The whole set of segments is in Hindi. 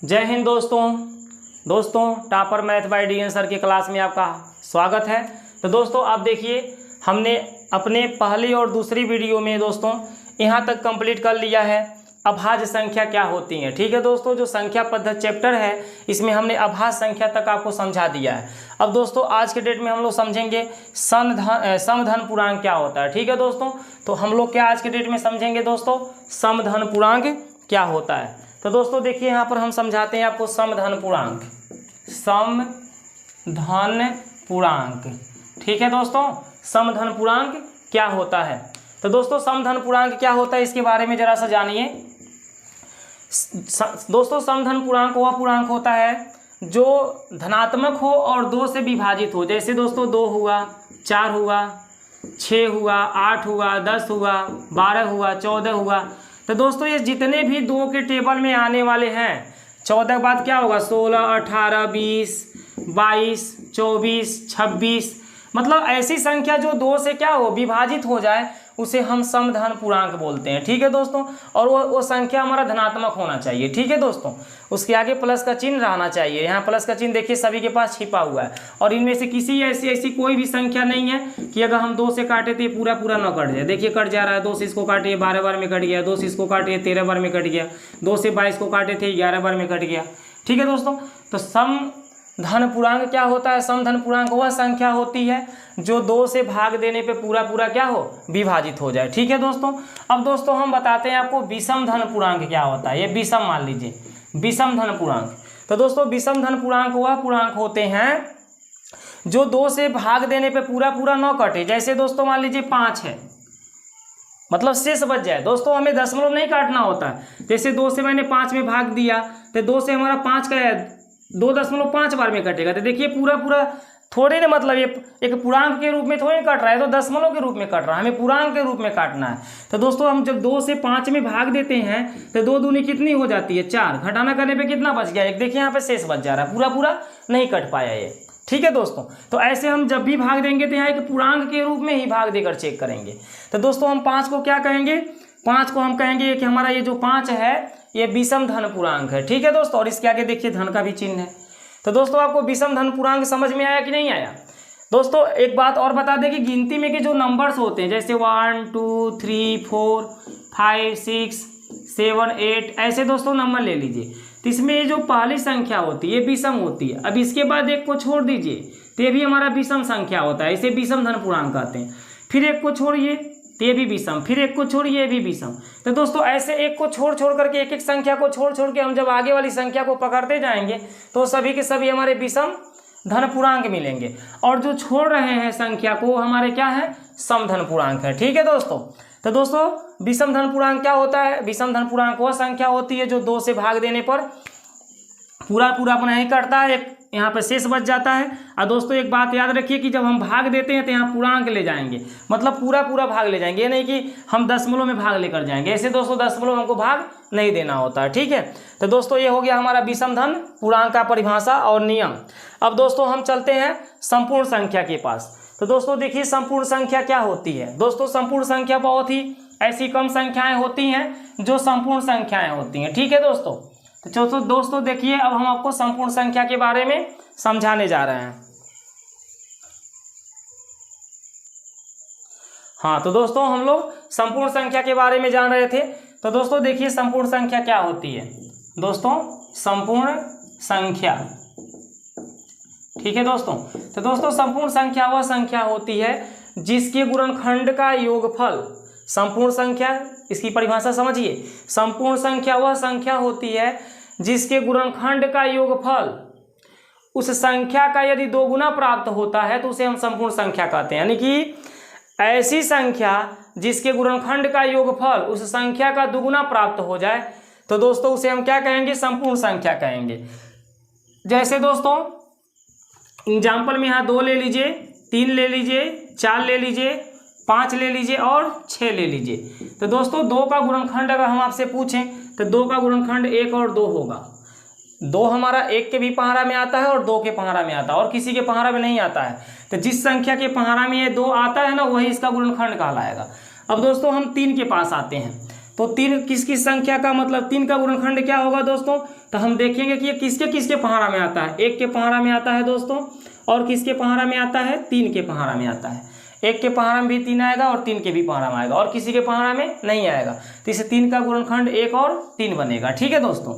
जय हिंद दोस्तों topper math bye D sir की क्लास में आपका स्वागत है। तो दोस्तों आप देखिए, हमने अपने पहली और दूसरी वीडियो में दोस्तों यहाँ तक कंप्लीट कर लिया है अभाज्य संख्या क्या होती है। ठीक है दोस्तों, जो संख्या पद्धति चैप्टर है इसमें हमने अभाज्य संख्या तक आपको समझा दिया है। अब दोस्तों आज के डेट में हम लोग समझेंगे समधन पूर्णांक क्या होता है। ठीक है दोस्तों, तो हम लोग क्या आज के डेट में समझेंगे दोस्तों, समधन पूर्णांक क्या होता है। तो दोस्तों देखिए यहाँ पर हम समझाते हैं आपको समधन पूर्णांक। ठीक है दोस्तों, समधन पूर्णांक क्या होता है। तो दोस्तों समधन पूर्णांक क्या होता है इसके बारे में जरा सा जानिए। दोस्तों समधन पूर्णांक वह पूर्णांक होता है जो धनात्मक हो और 2 से विभाजित हो। जैसे दोस्तों 2 हुआ, 4 हुआ, 6 हुआ, 8 हुआ, 10 हुआ, 12 हुआ, 14 हुआ। तो दोस्तों ये जितने भी 2 के टेबल में आने वाले हैं, 14 के बाद क्या होगा, 16, 18, 20, 22, 24, 26, मतलब ऐसी संख्या जो 2 से क्या हो, विभाजित हो जाए उसे हम समधन पूर्णांक बोलते हैं। ठीक है दोस्तों, और वो संख्या हमारा धनात्मक होना चाहिए। ठीक है दोस्तों, उसके आगे प्लस का चिन्ह रहना चाहिए। यहाँ प्लस का चिन्ह देखिए सभी के पास छिपा हुआ है, और इनमें से किसी ऐसी कोई भी संख्या नहीं है कि अगर हम 2 से काटे तो ये पूरा ना कट जाए। देखिए कट जा रहा है, 2 से इसको काटे 12 बार में कट गया, 2 से इसको काटे 13 बार में कट गया, 2 से 22 को काटे थे 11 बार में कट गया। ठीक है दोस्तों, तो समधन पूर्णांक क्या होता है, समधन पूर्णांक वह संख्या होती है जो 2 से भाग देने पे पूरा क्या हो, विभाजित हो जाए। ठीक है दोस्तों, अब दोस्तों हम बताते हैं आपको विषम धन पूर्णांक क्या होता है। ये विषम मान लीजिए, विषम धन पूर्णांक। तो दोस्तों विषम धन पूर्णांक वह पूर्णांक होते हैं जो 2 से भाग देने पे पूरा न कटे। जैसे दोस्तों मान लीजिए 5 है, मतलब शेष बच जाए। दोस्तों हमें दशमलव नहीं काटना होता है। जैसे 2 से मैंने 5 में भाग दिया तो 2 से हमारा 5 का 2.5 बार में कटेगा। तो देखिए पूरा थोड़े ना, मतलब ये एक पूर्णांक के रूप में थोड़ी कट रहा है, तो दशमलव के रूप में कट रहा है, हमें पूर्णांक के रूप में काटना है। तो दोस्तों हम जब 2 से 5 में भाग देते हैं तो 2 दूनी कितनी हो जाती है, 4। घटाना करने पे कितना बच गया, एक। देखिए यहाँ पे शेष बच जा रहा है, पूरा नहीं कट पाया ये। ठीक है दोस्तों, तो ऐसे हम जब भी भाग देंगे तो यहाँ एक पूर्णांक के रूप में ही भाग देकर चेक करेंगे। तो दोस्तों हम 5 को क्या कहेंगे, 5 को हम कहेंगे कि हमारा ये जो 5 है ये विषम धन पूर्णांक है। ठीक है दोस्तों, और इसके आगे देखिए धन का भी चिन्ह है। तो दोस्तों आपको विषम धन पूर्णांक समझ में आया कि नहीं आया। दोस्तों एक बात और बता दें कि गिनती में के जो नंबर्स होते हैं, जैसे 1 2 3 4 5 6 7 8 ऐसे दोस्तों नंबर ले लीजिए। तो इसमें ये जो पहली संख्या होती है ये विषम होती है। अब इसके बाद एक को छोड़ दीजिए तो ये भी हमारा विषम संख्या होता है, इसे विषम धन पूर्णांक कहते हैं। फिर एक को छोड़िए तो ये भी विषम, फिर एक को छोड़िए ये भी विषम। तो दोस्तों ऐसे एक को छोड़ करके, एक संख्या को छोड़ के हम जब आगे वाली संख्या को पकड़ते जाएंगे तो सभी के सभी हमारे विषम धन पूर्णांक मिलेंगे, और जो छोड़ रहे हैं संख्या को हमारे क्या है, समधन पूर्णांक है। ठीक है दोस्तों, तो दोस्तों विषम धन पूर्णांक क्या होता है, विषम धन पूर्णांक वह संख्या होती है जो 2 से भाग देने पर पूरा अपना ही कटता है, एक यहाँ पर शेष बच जाता है। और दोस्तों एक बात याद रखिए कि जब हम भाग देते हैं तो यहाँ पूर्णांक ले जाएंगे, मतलब पूरा भाग ले जाएंगे। ये नहीं कि हम दशमलव में भाग लेकर जाएंगे, ऐसे दोस्तों दशमलव हमको भाग नहीं देना होता है। ठीक है, तो दोस्तों ये हो गया हमारा विषम धन पूर्णांक का परिभाषा और नियम। अब दोस्तों हम चलते हैं संपूर्ण संख्या के पास। तो दोस्तों देखिए संपूर्ण संख्या क्या होती है। दोस्तों संपूर्ण संख्या बहुत ही ऐसी कम संख्याएं होती हैं जो संपूर्ण संख्याएं होती हैं। ठीक है दोस्तों, तो दोस्तों देखिए अब हम आपको संपूर्ण संख्या के बारे में समझाने जा रहे हैं। हाँ, तो दोस्तों हम लोग संपूर्ण संख्या के बारे में जान रहे थे। तो दोस्तों देखिए संपूर्ण संख्या क्या होती है। दोस्तों संपूर्ण संख्या, ठीक है दोस्तों, तो दोस्तों संपूर्ण संख्या वह संख्या होती है जिसके गुणनखंड का योगफल, संपूर्ण संख्या इसकी परिभाषा समझिए, संपूर्ण संख्या वह संख्या होती है जिसके गुणनखंड का योगफल उस संख्या का यदि 2 गुना प्राप्त होता है तो उसे हम संपूर्ण संख्या कहते हैं। यानी कि ऐसी संख्या जिसके गुणनखंड का योगफल उस संख्या का 2 गुना प्राप्त हो जाए तो दोस्तों उसे हम क्या कहेंगे, संपूर्ण संख्या कहेंगे। जैसे दोस्तों एग्जाम्पल में यहाँ 2 ले लीजिए, 3 ले लीजिए, 4 ले लीजिए, 5 ले लीजिए और 6 ले लीजिए। तो दोस्तों 2 का गुणनखंड अगर हम आपसे पूछें तो 2 का गुणनखंड 1 और 2 होगा। 2 हमारा 1 के भी पहाड़ा में आता है और 2 के पहाड़ा में आता है, और किसी के पहाड़ा में नहीं आता है। तो जिस संख्या के पहाड़ा में ये 2 आता है ना, वही इसका गुणनखंड कहलाएगा। अब दोस्तों हम 3 के पास आते हैं। तो 3 किस संख्या का मतलब 3 का गुणनखंड क्या होगा दोस्तों, तो हम देखेंगे कि ये किसके किसके पहाड़ा में आता है। 1 के पहाड़ा में आता है दोस्तों, और किसके पहाड़ा में आता है, 3 के पहाड़ा में आता है। 1 के पहाड़ा में भी 3 आएगा और 3 के भी पहाड़ा में आएगा, और किसी के पहाड़ा में नहीं आएगा। तो इसे 3 का गुणनखंड 1 और 3 बनेगा। ठीक है दोस्तों।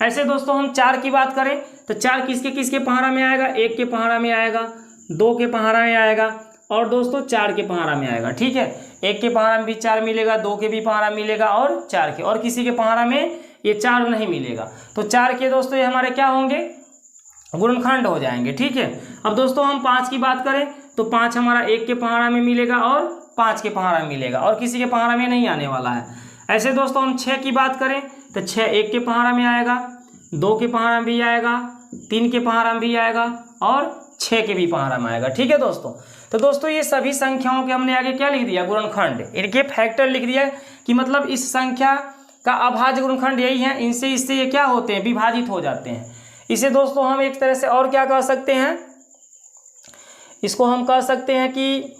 ऐसे दोस्तों हम 4 की बात करें तो 4 किसके किसके पहाड़ा में आएगा, 1 के पहाड़ा में आएगा, 2 के पहाड़ा में आएगा, और दोस्तों 4 के पहाड़ा में आएगा। ठीक है, 1 के पहाड़ा में भी 4 मिलेगा, 2 के भी पहाड़ा मिलेगा, और 4 के, और किसी के पहाड़ा में ये 4 नहीं मिलेगा। तो 4 के दोस्तों ये हमारे क्या होंगे, गुणनखंड हो जाएंगे। ठीक है। अब दोस्तों हम 5 की बात करें तो 5 हमारा 1 के पहाड़ा में मिलेगा और 5 के पहाड़ा में मिलेगा, और किसी के पहाड़ा में नहीं आने वाला है। ऐसे दोस्तों हम 6 की बात करें तो 6 1 के पहाड़ा में आएगा, 2 के पहाड़ा में भी आएगा, 3 के पहाड़ा में भी आएगा, और 6 के भी पहाड़ा में आएगा। ठीक है दोस्तों। तो दोस्तों ये सभी संख्याओं के हमने आगे क्या लिख दिया, गुणनखंड, इनके फैक्टर लिख दिया कि मतलब इस संख्या का अभाज्य गुणनखंड यही है, इनसे इससे ये क्या होते हैं, विभाजित हो जाते हैं। इसे दोस्तों हम एक तरह से और क्या कह सकते हैं, इसको हम कह सकते हैं कि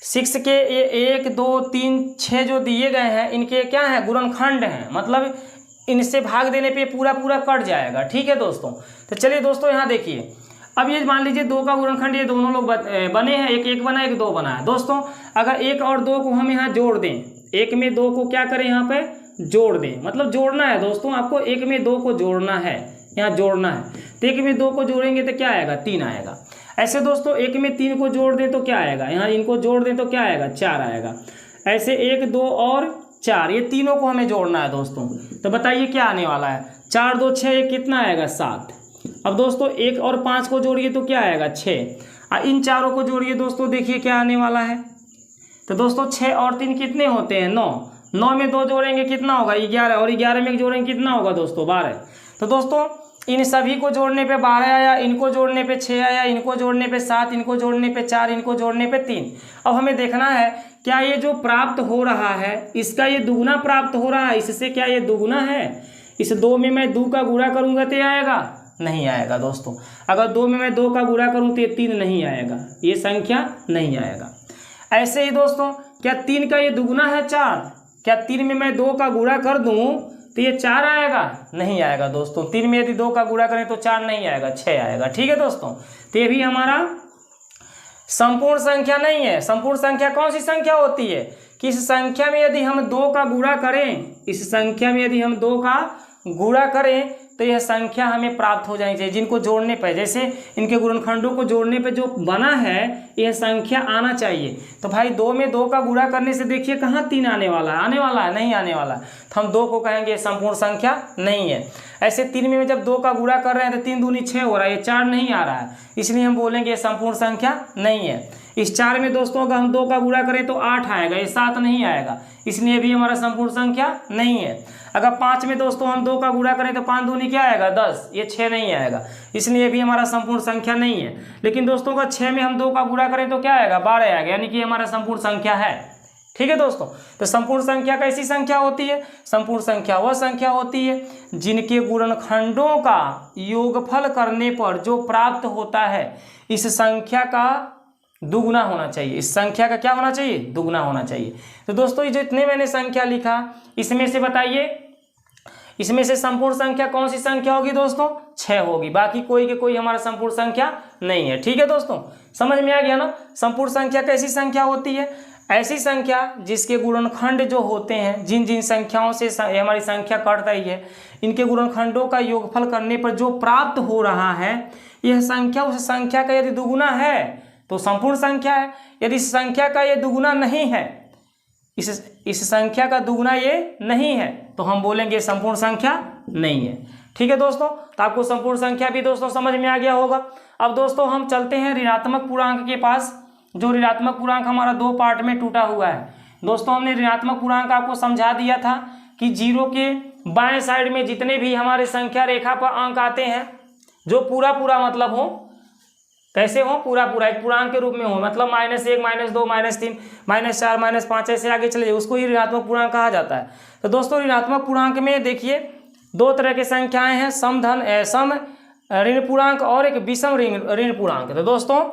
6 के ये 1 2 3 6 जो दिए गए हैं इनके क्या हैं, गुणनखंड हैं, मतलब इनसे भाग देने पे पूरा पूरा कट जाएगा। ठीक है दोस्तों। तो चलिए दोस्तों यहाँ देखिए, अब ये मान लीजिए 2 का गुणनखंड ये दोनों लोग बने हैं, एक 1 बना 1 2 बना है। दोस्तों अगर 1 और 2 को हम यहाँ जोड़ दें, 1 में 2 को क्या करें, यहाँ पे जोड़ दें, मतलब जोड़ना है दोस्तों, आपको 1 में 2 को जोड़ना है, यहाँ जोड़ना है। तो 1 में 2 को जोड़ेंगे तो क्या आएगा, 3 आएगा। ऐसे दोस्तों 1 में 3 को जोड़ दें तो क्या आएगा, यहाँ इनको जोड़ दें तो क्या आएगा, 4 आएगा। ऐसे 1 2 और 4 ये तीनों को हमें जोड़ना है दोस्तों। तो बताइए क्या आने वाला है, 4 2 6 ये कितना आएगा, 7। अब दोस्तों 1 और 5 को जोड़िए तो क्या आएगा, 6। इन चारों को जोड़िए दोस्तों, देखिए क्या आने वाला है। तो दोस्तों 6 और 3 कितने होते हैं, 9। 9 में 2 जोड़ेंगे कितना होगा, 11, और 11 में जोड़ेंगे कितना होगा दोस्तों, 12। तो दोस्तों इन सभी को जोड़ने पे 12 आया, इनको जोड़ने पे 6 आया, इनको जोड़ने पे 7, इनको जोड़ने पे 4, इनको जोड़ने पे 3। अब हमें देखना है क्या ये जो प्राप्त हो रहा है इसका ये दुगुना प्राप्त हो रहा है, इससे क्या ये दुगुना है। इस 2 में मैं 2 का गुणा करूंगा तो आएगा, नहीं आएगा दोस्तों। अगर 2 में मैं 2 का गुणा करूं तो ये 3 नहीं आएगा, ये संख्या नहीं आएगा। ऐसे ही दोस्तों क्या 3 का ये दुगुना है 4, क्या 3 में मैं 2 का गुणा कर दूं तो ये 4 आएगा, नहीं आएगा दोस्तों। 3 में यदि 2 का गुणा करें तो 4 नहीं आएगा, 6 आएगा। ठीक है दोस्तों। तो ये भी हमारा संपूर्ण संख्या नहीं है। संपूर्ण संख्या कौन सी संख्या होती है कि इस संख्या में यदि हम 2 का गुणा करें, इस संख्या में यदि हम 2 का गुणा करें तो यह संख्या हमें प्राप्त हो जानी चाहिए, जिनको जोड़ने पर, जैसे इनके गुणनखंडों को जोड़ने पे जो बना है यह संख्या आना चाहिए। तो भाई 2 में 2 का गुणा करने से देखिए कहाँ 3 आने वाला है, आने वाला है, नहीं आने वाला है। तो हम 2 को कहेंगे संपूर्ण संख्या नहीं है। ऐसे 3 में जब 2 का गुणा कर रहे हैं तो 3 दूनी 6 हो रहा है, ये 4 नहीं आ रहा है, इसलिए हम बोलेंगे ये संपूर्ण संख्या नहीं है। इस 4 में दोस्तों अगर हम 2 का गुणा करें तो 8 आएगा, ये 7 नहीं आएगा, इसलिए भी हमारा संपूर्ण संख्या नहीं है। अगर 5 में दोस्तों हम 2 का गुणा करें तो 5 दूनी क्या आएगा, 10, ये 6 नहीं आएगा, इसलिए भी हमारा संपूर्ण संख्या नहीं है। लेकिन दोस्तों अगर 6 में हम 2 का गुणा करें तो क्या आएगा, 12 आएगा, यानी कि हमारा संपूर्ण संख्या है। ठीक है दोस्तों। तो संपूर्ण संख्या कैसी संख्या होती है, संपूर्ण संख्या वह संख्या होती है जिनके गुणनखंडों का योगफल करने पर जो प्राप्त होता है इस संख्या का दुगुना होना चाहिए, इस संख्या का क्या होना चाहिए, दुगुना होना चाहिए। तो दोस्तों ये जो इतने मैंने संख्या लिखा इसमें से बताइए, इसमें से संपूर्ण संख्या कौन सी संख्या होगी दोस्तों, 6 होगी, बाकी कोई के कोई हमारा संपूर्ण संख्या नहीं है। ठीक है दोस्तों, समझ में आ गया ना। संपूर्ण संख्या कैसी संख्या होती है, ऐसी संख्या जिसके गुणनखंड जो होते हैं, जिन जिन संख्याओं से हमारी संख्या कट रही है, इनके गुणनखंडों का योगफल करने पर जो प्राप्त हो रहा है यह संख्या उस संख्या का यदि दुगुना है तो संपूर्ण संख्या है। यदि इस संख्या का ये दुगुना नहीं है, इस संख्या का दुगुना ये नहीं है, तो हम बोलेंगे संपूर्ण संख्या नहीं है। ठीक है दोस्तों, तो आपको संपूर्ण संख्या भी दोस्तों समझ में आ गया होगा। अब दोस्तों हम चलते हैं ऋणात्मक पूर्णांक के पास। जो ऋणात्मक पूर्णांक हमारा 2 पार्ट में टूटा हुआ है। दोस्तों हमने ऋणात्मक पूर्णांक आपको समझा दिया था कि 0 के बाएं साइड में जितने भी हमारे संख्या रेखा पर अंक आते हैं, जो पूरा पूरा मतलब हो, कैसे हो, पूरा पूरा एक पूर्णांक के रूप में हो, मतलब -1 -2 -3 -4 -5 ऐसे आगे चले जाए, उसको ही ऋणात्मक पूर्णांक कहा जाता है। तो दोस्तों ऋणात्मक पूर्णांक में देखिए 2 तरह की संख्याएं हैं, सम ऋण पूर्णांक और एक विषम ऋण पूर्णांक। तो दोस्तों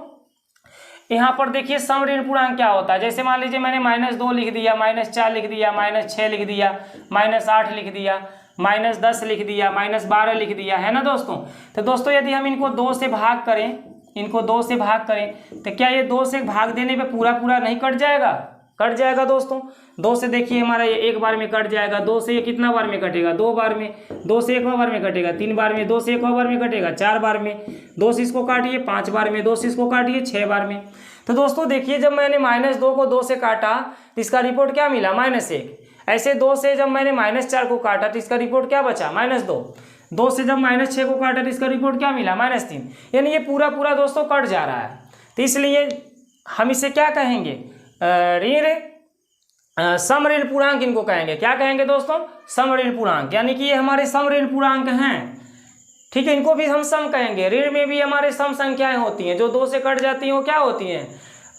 यहाँ पर देखिए सम ऋण पूर्णांक क्या होता है। जैसे मान लीजिए मैंने -2 लिख दिया, -4 लिख दिया, -6 लिख दिया, -8 लिख दिया, -10 लिख दिया, -12 लिख दिया, है ना दोस्तों। तो दोस्तों यदि हम इनको 2 से भाग करें, तो क्या ये 2 से भाग देने पे पूरा पूरा नहीं कट जाएगा? कट जाएगा दोस्तों। 2 से देखिए हमारा ये एक बार में कट जाएगा, 2 से ये कितना बार में कटेगा? 2 बार में। 2 से एक और बार में कटेगा, 3 बार में। 2 से एक और बार में कटेगा, 4 बार में। 2 से इसको काटिए 5 बार में। 2 से इसको काटिए 6 बार में। तो दोस्तों देखिए जब मैंने -2 को 2 से काटा तो इसका रिपोर्ट क्या मिला? -1। ऐसे 2 से जब मैंने -4 को काटा तो इसका रिपोर्ट क्या बचा? -2। 2 से जब -6 को काटा तो इसका रिपोर्ट क्या मिला? -3। यानी ये पूरा पूरा दोस्तों कट जा रहा है। तो इसलिए हम इसे क्या कहेंगे? सम ऋण पूर्णांक इनको कहेंगे। क्या कहेंगे दोस्तों? सम ऋण पूर्णांक। यानी कि ये हमारे सम ऋण पूर्णांक हैं, ठीक है। इनको भी हम सम कहेंगे। ऋण में भी हमारे सम संख्याएं होती हैं, जो 2 से कट जाती हैं वो क्या होती हैं?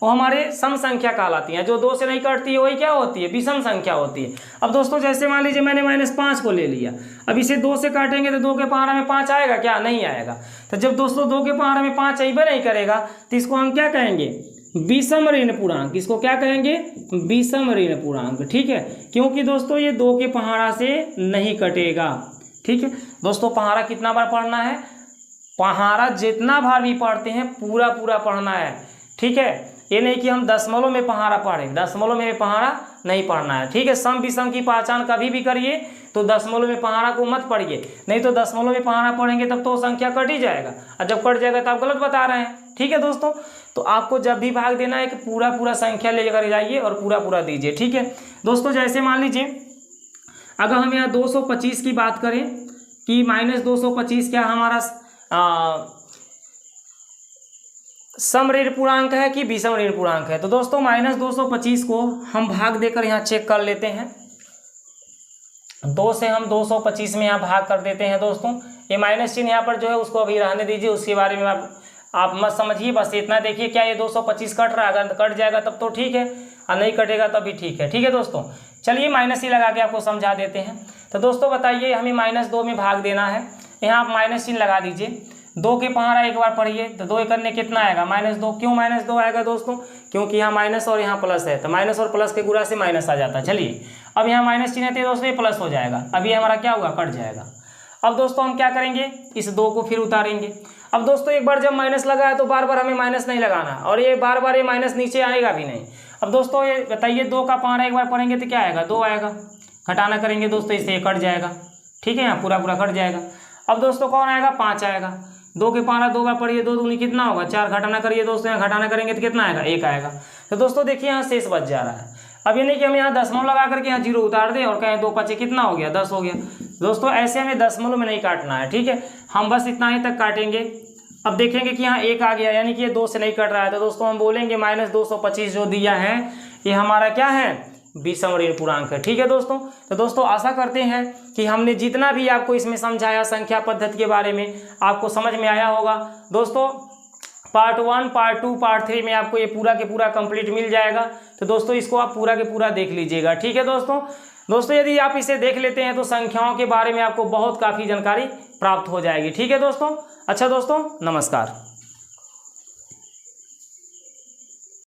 वो हमारे सम संख्या कहलाती हैं। जो 2 से नहीं कटती है वही क्या होती है? विषम संख्या होती है। अब दोस्तों जैसे मान लीजिए मैंने -5 को ले लिया, अब इसे 2 से काटेंगे तो 2 के पहाड़ा में 5 आएगा क्या? नहीं आएगा। तो जब दोस्तों 2 के पहाड़ा में 5 अइबे नहीं करेगा तो इसको हम क्या कहेंगे? विषम ऋण पूर्णांक। इसको क्या कहेंगे? विषम ऋण पूर्णांक, ठीक है। क्योंकि दोस्तों ये 2 के पहाड़ा से नहीं कटेगा, ठीक है दोस्तों। पहाड़ा कितना बार पढ़ना है? पहाड़ा जितना बार भी पढ़ते हैं पूरा पूरा पढ़ना है, ठीक है। ये नहीं कि हम दशमलव में पहाड़ा पढ़ें, दशमलव में पहाड़ा नहीं पढ़ना है, ठीक है। सम विषम की पहचान कभी भी करिए तो दशमलव में पहाड़ा को मत पढ़िए, नहीं तो दशमलव में पहाड़ा पढ़ेंगे तब तो संख्या कट ही जाएगा, और जब कट जाएगा तो आप गलत बता रहे हैं, ठीक है दोस्तों। तो आपको जब भी भाग देना है कि पूरा पूरा संख्या लेकर जाइए और पूरा पूरा दीजिए, ठीक है दोस्तों। जैसे मान लीजिए अगर हम यहाँ 225 की बात करें कि -225 क्या हमारा सम ऋण पूर्णांक है कि विषम ऋण पूर्णांक है? तो दोस्तों -225 को हम भाग देकर यहाँ चेक कर लेते हैं। 2 से हम 225 में यहाँ भाग कर देते हैं दोस्तों। ये माइनस चिन्ह यहाँ पर जो है उसको अभी रहने दीजिए, उसके बारे में आप मत समझिए, बस इतना देखिए क्या ये 225 कट रहा है? अगर कट जाएगा तब तो ठीक है, और नहीं कटेगा तब भी ठीक है दोस्तों। चलिए माइनस ही लगा के आपको समझा देते हैं। तो दोस्तों बताइए हमें -2 में भाग देना है, यहाँ आप माइनस चिन्ह लगा दीजिए। 2 के पहाड़ा एक बार पढ़िए तो 2 करने कितना आएगा? -2। क्यों -2 आएगा दोस्तों? क्योंकि यहाँ माइनस और यहाँ प्लस है, तो माइनस और प्लस के गुणा से माइनस आ जाता है। चलिए अब यहाँ माइनस चिन्ह है दोस्तों, ये प्लस हो जाएगा। अब ये हमारा क्या होगा? कट जाएगा। अब दोस्तों हम क्या करेंगे? इस 2 को फिर उतारेंगे। अब दोस्तों एक बार जब माइनस लगा है तो बार बार हमें माइनस नहीं लगाना, और ये बार बार ये माइनस नीचे आएगा भी नहीं। अब दोस्तों ये बताइए 2 का पहाड़ा एक बार पढ़ेंगे तो क्या आएगा? 2 आएगा। घटाना करेंगे दोस्तों इससे कट जाएगा, ठीक है, यहाँ पूरा पूरा कट जाएगा। अब दोस्तों कौन आएगा? 5 आएगा। 2 के पहाड़ा 2 बार पढ़िए, 2 दूनी कितना होगा? 4। घटाना करिए दोस्तों, यहाँ घटाना करेंगे तो कितना आएगा? 1 आएगा। तो दोस्तों देखिए यहाँ शेष बच जा रहा है। अब ये नहीं कि हम यहाँ दशमलव लगा करके यहाँ 0 उतार दें और कहें 2 5 कितना हो गया? 10 हो गया। दोस्तों ऐसे हमें दशमलव में नहीं काटना है, ठीक है। हम बस इतना ही तक काटेंगे। अब देखेंगे कि यहाँ 1 आ गया, यानी कि ये 2 से नहीं कट रहा है, तो दोस्तों हम बोलेंगे -225 जो दिया है ये हमारा क्या है? विषम ऋण पूर्णांक है, ठीक है दोस्तों। तो दोस्तों आशा करते हैं कि हमने जितना भी आपको इसमें समझाया संख्या पद्धति के बारे में आपको समझ में आया होगा। दोस्तों पार्ट 1, पार्ट 2, पार्ट 3 में आपको ये पूरा के पूरा कंप्लीट मिल जाएगा। तो दोस्तों इसको आप पूरा के पूरा देख लीजिएगा, ठीक है दोस्तों यदि आप इसे देख लेते हैं तो संख्याओं के बारे में आपको बहुत काफ़ी जानकारी प्राप्त हो जाएगी, ठीक है दोस्तों। अच्छा दोस्तों नमस्कार।